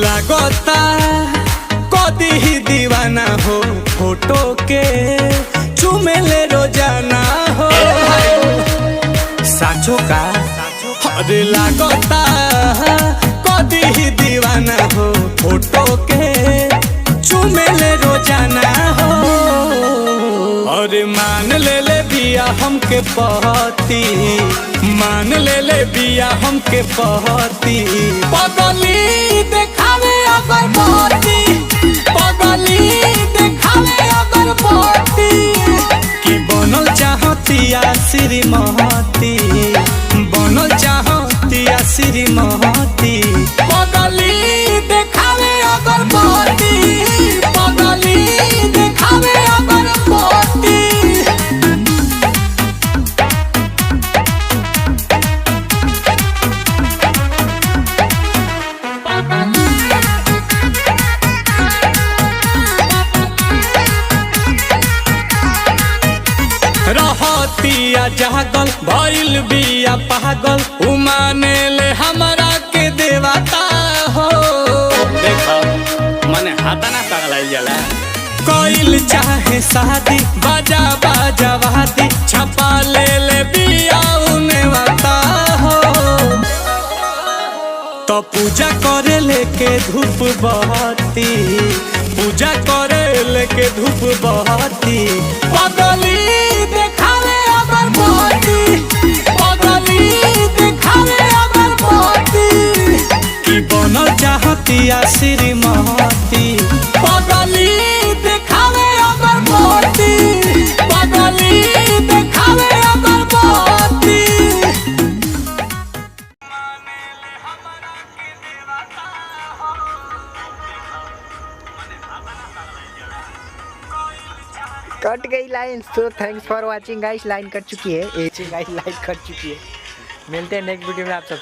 लगता कदी ही दीवाना हो फोटो के चुमेले रोजाना हो साचो का अरे लगता कदी ही दीवाना हो फोटो के चुमेले रोजाना हो। अरे मान ले बिया हमके पहती, मान ले बिया हमके पहती, पगली देखावे अगर पहती, पगली देखावे अगर पहती, कि बनल चाहतिया श्रीमती, बनल चाहतिया श्रीमती, पगली देखावे अगर पहती, पगली देखावे अगर पहती। रहतिया जागल भइल बिया पागल, उमाने ले हमरा के देवता हो। देखो मने हाथा ना पगलाइल जाला, कोइल चाहे शादी बाजा बाजा वादी, छपा ले बिया उने वाता हो। तो पूजा करे लेके धूप बहती, पूजा करे लेके धूप बहती, पगली देखावे अगर पहती, पगली देखावे अगर पहती, कि बनल चाहतिया श्रीमती, पगली देखावे अगर पहती, पगली देखावे अगर पहती। कट गई line. So thanks for watching guys. Line cut चुकी है, गाइस लाइन कट चुकी है। मिलते हैं नेक्स्ट वीडियो में आप सबसे।